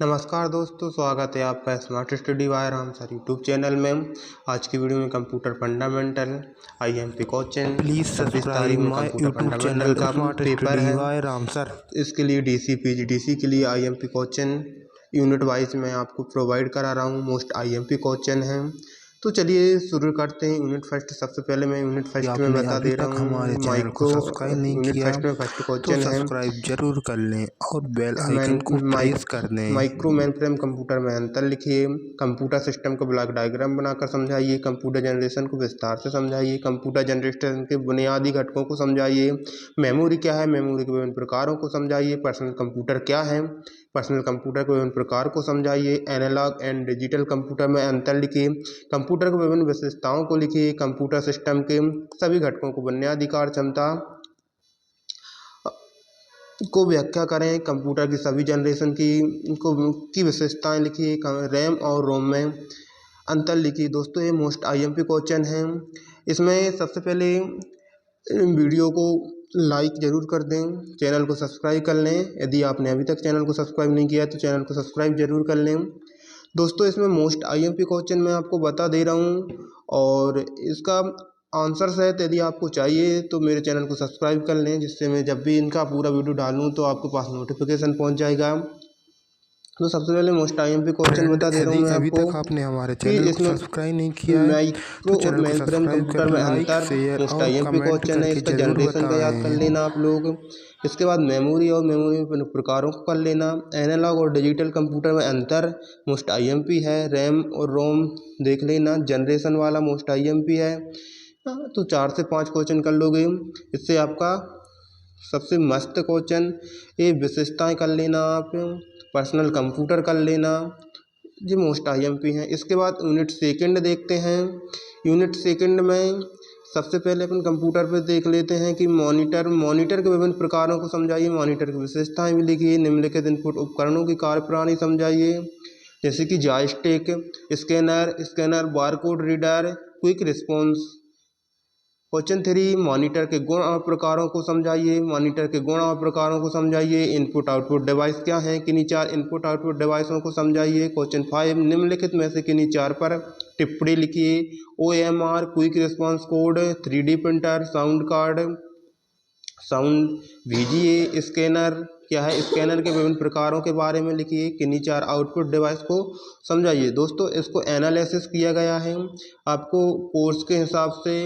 नमस्कार दोस्तों, स्वागत है आपका smart study by Ram sir YouTube channel में। आज की वीडियो में computer fundamental IMP question please 26 तारीख सब्सक्राइब में my computer YouTube fundamental channel का स्मार्ट पेपर स्टडी है। By Ram sir. इसके लिए डीसी पीजीडीसी के लिए आईएमपी क्वेश्चन यूनिट वाइज मैं आपको प्रोवाइड करा रहा हूँ। मोस्ट आईएमपी क्वेश्चन है, तो चलिए शुरू करते हैं। यूनिट फर्स्ट, सबसे पहले मैं यूनिट फर्स्ट में आपने बता अभी दे रहा तक हमारे हूँ चैनल को माइक्रो। सब्सक्राइब नहीं यूनिट किया फर्स्ट में फर्स्ट तो क्वेश्चन है सब्सक्राइब जरूर कर लें और बेल आइकन को प्रेस कर दें। माइक्रो मेन फ्रेम कंप्यूटर में अंतर लिखिए। कंप्यूटर सिस्टम को ब्लॉक डायग्राम बनाकर समझाइए। कंप्यूटर जनरेशन को विस्तार से समझाइए। कंप्यूटर जनरेशन के बुनियादी घटकों को समझाइए। मेमोरी क्या है, मेमोरी के विभिन्न प्रकारों को समझाइए। पर्सनल कंप्यूटर क्या है, पर्सनल कंप्यूटर के विभिन्न प्रकार को समझाइए। एनालॉग एंड डिजिटल कंप्यूटर में अंतर लिखिए। कंप्यूटर की विभिन्न विशेषताओं को लिखिए। कंप्यूटर सिस्टम के सभी घटकों को बुनियादी कार्य क्षमता को व्याख्या करें। कंप्यूटर की सभी जनरेशन की विशेषताएं लिखिए। रैम और रोम में अंतर लिखिए। दोस्तों, ये मोस्ट आईएमपी क्वेश्चन है। इसमें सबसे पहले वीडियो को लाइक ज़रूर कर दें, चैनल को सब्सक्राइब कर लें। यदि आपने अभी तक चैनल को सब्सक्राइब नहीं किया है तो चैनल को सब्सक्राइब जरूर कर लें। दोस्तों, इसमें मोस्ट आईएमपी क्वेश्चन मैं आपको बता दे रहा हूँ और इसका आंसर्स है, तो यदि आपको चाहिए तो मेरे चैनल को सब्सक्राइब कर लें, जिससे मैं जब भी इनका पूरा वीडियो डालूँ तो आपके पास नोटिफिकेशन पहुँच जाएगा। तो सबसे पहले मोस्ट आईएमपी क्वेश्चन फ्रेंड, बता दे रहा हूँ यदि मैं अभी आपको तक आपने हमारे कि चैनल को इसमें सब्सक्राइब नहीं किया है तो माइक्रो और चैनल को मेन फ्रेम सब्सक्राइब कंप्यूटर कर में लाइक अंतर शेयर मोस्ट और आईएमपी कमेंट क्वेश्चन है। करके इसका ज़रूर जनरेशन का याद कर बताएं। लेना आप लोग। इसके बाद मेमोरी और मेमोरी में प्रकारों को कर लेना। एनालॉग और डिजिटल कंप्यूटर में अंतर मोस्ट आईएमपी है। रैम और रोम देख लेना, जनरेशन वाला मोस्ट आईएमपी है। तो 4 से 5 क्वेश्चन कर लोगे, इससे आपका सबसे मस्त क्वेश्चन। ये विशेषताएं कर लेना आप। पर्सनल कंप्यूटर कर लेना, ये मोस्ट आईएमपी हैं। इसके बाद यूनिट सेकंड देखते हैं। यूनिट सेकंड में सबसे पहले अपन कंप्यूटर पे देख लेते हैं कि मॉनिटर के विभिन्न प्रकारों को समझाइए। मॉनिटर की विशेषताएं भी लिखिए। निम्नलिखित इनपुट उपकरणों की कार्यप्रणाली समझाइए, जैसे कि joystick, scanner, barcode reader, quick response. Question 3, monitor के गुण और प्रकारों को समझाइए। मॉनिटर के गुण और प्रकारों को समझाइए। इनपुट आउटपुट डिवाइस क्या हैं, किन्हीं 4 इनपुट आउटपुट डिवाइसों को समझाइए। क्वेश्चन 5, निम्नलिखित में से किन्हीं 4 पर टिप्पणी लिखिए। OMR, quick response code, 3D printer, sound card, sound VGA, scanner क्या है, स्कैनर के विभिन्न प्रकारों के बारे में लिखिए। किन्हीं 4 आउटपुट डिवाइस को समझाइए। दोस्तों, इसको एनालिसिस किया गया है आपको कोर्स के हिसाब से।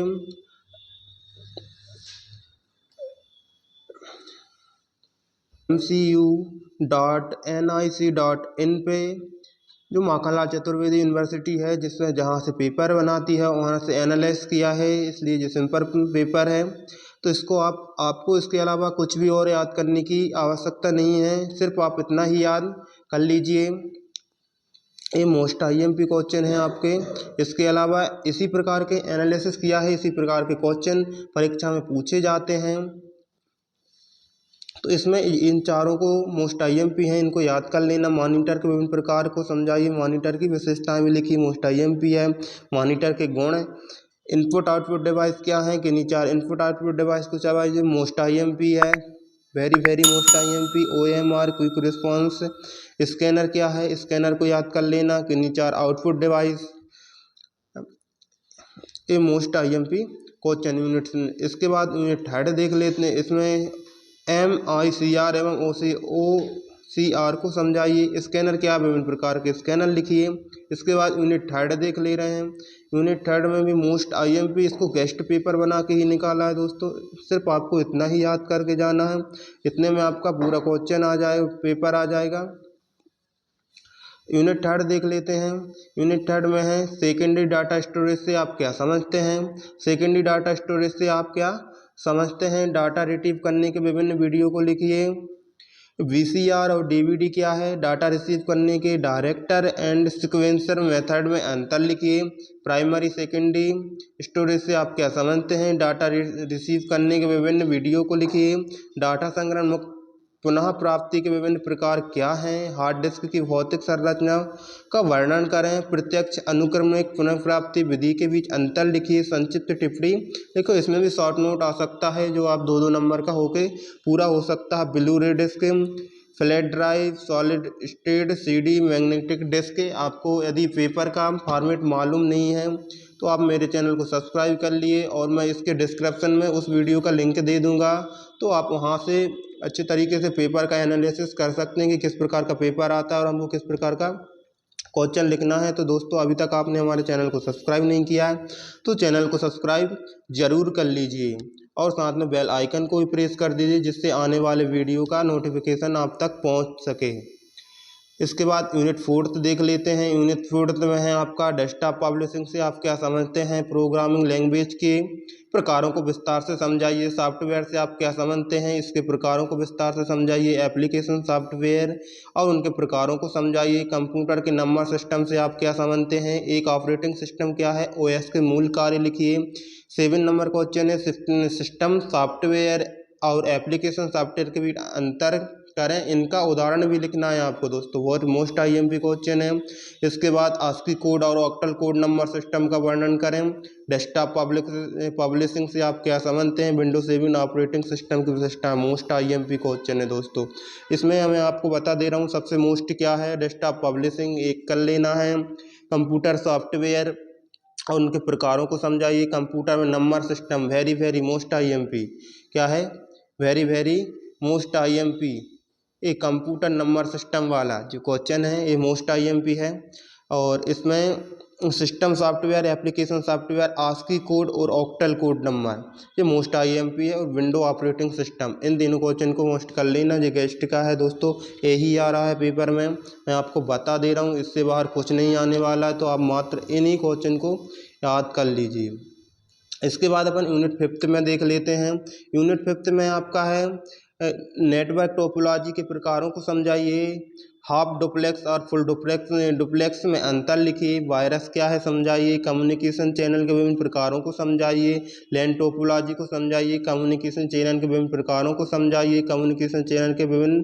MCU.nic.in पे, जो माखनलाल चतुर्वेदी यूनिवर्सिटी है जिसमें जहाँ से पेपर बनाती है वहाँ से एनालाइज किया है, इसलिए जो सिंपल पेपर है। तो इसको आपको इसके अलावा कुछ भी और याद करने की आवश्यकता नहीं है, सिर्फ आप इतना ही याद कर लीजिए। ये मोस्ट आईएमपी क्वेश्चन है आपके। इसके अलावा इसी प्रकार के एनालिसिस किया है, इसी प्रकार के क्वेश्चन परीक्षा में पूछे जाते हैं। तो इसमें इन चारों को मोस्ट आईएमपी हैं, इनको याद कर लेना। मॉनिटर के विभिन्न प्रकार को समझाइए। मॉनिटर की विशेषताएं भी लिखी, मोस्ट आईएमपी है। मॉनिटर के गुण, इनपुट आउटपुट डिवाइस क्या है, किन्हीं 4 इनपुट आउटपुट डिवाइस को समझाइए, मोस्ट आईएमपी है, very very most IMP. OMR, quick response, scanner क्या है, स्कैनर को याद कर लेना। किन्हीं 4 आउटपुट डिवाइस, ये मोस्ट आईएमपी क्वेश्चन यूनिट। इसके बाद यूनिट थर्ड देख लेते हैं। इसमें MICR एवं OCR को समझाइए। स्कैनर क्या, विभिन्न प्रकार के स्कैनर लिखिए। इसके बाद यूनिट थर्ड देख ले रहे हैं। यूनिट थर्ड में भी मोस्ट आईएमपी, इसको गेस्ट पेपर बना के ही निकाला है दोस्तों। सिर्फ आपको इतना ही याद करके जाना है, इतने में आपका पूरा क्वेश्चन आ जाए, पेपर आ जाएगा। यूनिट थर्ड देख लेते हैं। यूनिट थर्ड में है सेकेंडरी डाटा स्टोरेज से आप क्या समझते हैं। सेकेंडरी डाटा स्टोरेज से आप क्या समझते हैं। डाटा रिट्रीव करने के विभिन्न वीडियो को लिखिए। VCR और DVD क्या है, डाटा रिसीव करने के डायरेक्टर एंड सिक्वेंसर मेथड में अंतर लिखिए। प्राइमरी सेकेंडरी स्टोरेज से आप क्या समझते हैं। डाटा रिसीव करने के विभिन्न वीडियो को लिखिए। डाटा संग्रहण मुक्त पुनः प्राप्ति के विभिन्न प्रकार क्या हैं। हार्ड डिस्क की भौतिक संरचना का वर्णन करें। प्रत्यक्ष अनुक्रमिक पुनः प्राप्ति विधि के बीच अंतर लिखिए। संक्षिप्त टिप्पणी देखो, इसमें भी शॉर्ट नोट आ सकता है जो आप 2-2 नंबर का होके पूरा हो सकता है। Blue ray disc flat drive, solid state, CD, magnetic disc. आपको यदि पेपर का फॉर्मेट मालूम नहीं है तो आप मेरे चैनल को सब्सक्राइब कर लिए और मैं इसके डिस्क्रिप्शन में उस वीडियो का लिंक दे दूंगा, तो आप वहां से अच्छे तरीके से पेपर का एनालिसिस कर सकते हैं कि किस प्रकार का पेपर आता है और हमको किस प्रकार का क्वेश्चन लिखना है। तो दोस्तों अभी तक आपने हमारे चैनल को सब्सक्राइब नहीं किया है तो चैनल को सब्सक्राइब जरूर कर लीजिए और साथ में बेल आइकन को भी प्रेस कर दीजिए, जिससे आने वाले वीडियो का नोटिफिकेशन आप तक पहुंच सके। इसके बाद यूनिट 4 देख लेते हैं। यूनिट 4 में है आपका डेस्कटॉप पब्लिशिंग से आप क्या समझते हैं, प्रोग्रामिंग लैंग्वेज के प्रकारों को विस्तार से समझाइए, सॉफ्टवेयर से आप क्या समझते हैं, इसके प्रकारों को विस्तार से समझाइए, एप्लीकेशन सॉफ्टवेयर और उनके प्रकारों को समझाइए, कंप्यूटर के नंबर सिस्टम से आप क्या समझते हैं, एक ऑपरेटिंग सिस्टम क्या है, OS के मूल कार्य लिखिए। 7 नंबर क्वेश्चन है सिस्टम सॉफ्टवेयर और एप्लीकेशन सॉफ्टवेयर के बीच अंतर करें, इनका उदाहरण भी लिखना है आपको दोस्तों, बहुत मोस्ट IMP क्वेश्चन है। इसके बाद ASCII कोड और ऑक्टल कोड नंबर सिस्टम का वर्णन करें। डेस्कटॉप पब्लिशिंग से आप क्या समझते हैं, विंडोज 7 ऑपरेटिंग सिस्टम की विशेषता, मोस्ट IMP क्वेश्चन है दोस्तों। इसमें मैं आपको बता दे रहा हूँ सबसे मोस्ट क्या है, डेस्कटॉप पब्लिशिंग एक कर लेना है। कंप्यूटर सॉफ्टवेयर और उनके प्रकारों को समझाइए। कंप्यूटर में number system, very most IMP क्या है, वेरी मोस्ट IMP। एक कंप्यूटर नंबर सिस्टम वाला जो क्वेश्चन है ये मोस्ट IMP है। और इसमें system software, application software, ASCII code और ऑक्टल कोड नंबर ये मोस्ट IMP है। और विंडो ऑपरेटिंग सिस्टम, इन तीनों क्वेश्चन को मोस्ट कर लेना। ये गेस्ट का है दोस्तों, यही आ रहा है पेपर में, मैं आपको बता दे रहा हूँ, इससे बाहर कुछ नहीं आने वाला है, तो आप मात्र इन्हीं क्वेश्चन को याद कर लीजिए। इसके बाद अपन यूनिट 5 में देख लेते हैं। यूनिट 5 में आपका है नेटवर्क टोपोलॉजी के प्रकारों को समझाइए, हाफ डुप्लेक्स और फुल डुप्लेक्स में अंतर लिखिए, वायरस क्या है समझाइए, कम्युनिकेशन चैनल के विभिन्न प्रकारों को समझाइए, लैन टोपोलॉजी को समझाइए, कम्युनिकेशन चैनल के विभिन्न प्रकारों को समझाइए, कम्युनिकेशन चैनल के विभिन्न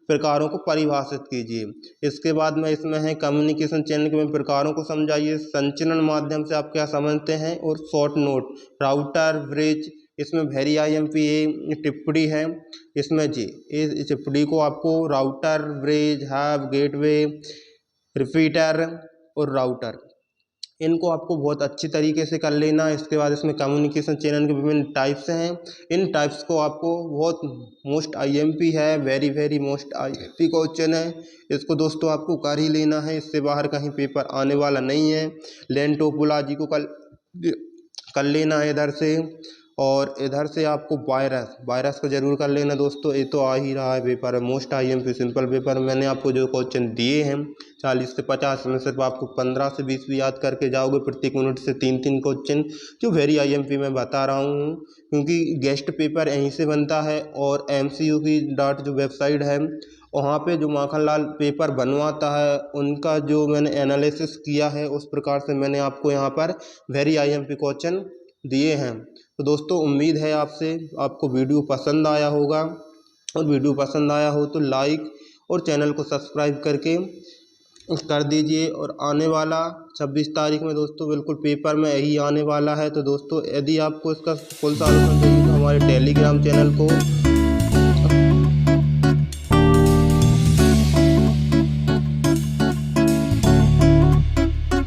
प्रकारों को परिभाषित कीजिए। इसके बाद में इसमें है कम्युनिकेशन चैनल के विभिन्न प्रकारों को समझाइए, संचरण माध्यम से आप क्या समझते हैं, और शॉर्ट नोट, राउटर, ब्रिज। इसमें वेरी IMP टिप्पणी है, इसमें जी इस टिप्पणी को आपको router, bridge, hub, gateway, repeater और राउटर, इनको आपको बहुत अच्छी तरीके से कर लेना। इसके बाद इसमें कम्युनिकेशन चैनल के विभिन्न टाइप्स हैं, इन टाइप्स को आपको बहुत मोस्ट IMP है, वेरी मोस्ट IMP क्वेश्चन है, इसको दोस्तों आपको कर ही लेना है, इससे बाहर कहीं पेपर आने वाला नहीं है। लैन टोपोलॉजी को कर लेना है इधर से, और इधर से आपको वायरस को जरूर कर लेना दोस्तों, ये तो आ ही रहा है पेपर में, मोस्ट IMP सिंपल पेपर। मैंने आपको जो क्वेश्चन दिए हैं 40 से 50 में सिर्फ आपको 15 से 20 भी याद करके जाओगे, प्रत्येक यूनिट से 3 क्वेश्चन जो वेरी IMP में बता रहा हूँ, क्योंकि गेस्ट पेपर यहीं से बनता है। और MCU की जो वेबसाइट है वहाँ पे जो माखनलाल पेपर बनवाता है उनका जो मैंने एनालिसिस किया है उस प्रकार से मैंने आपको यहाँ पर वेरी IMP क्वेश्चन दिए हैं। तो दोस्तों उम्मीद है आपको वीडियो पसंद आया होगा, और वीडियो पसंद आया हो तो लाइक और चैनल को सब्सक्राइब करके कर दीजिए। और आने वाला 26 तारीख में दोस्तों बिल्कुल पेपर में यही आने वाला है। तो दोस्तों यदि आपको इसका फुल सॉल्यूशन चाहिए तो हमारे टेलीग्राम चैनल को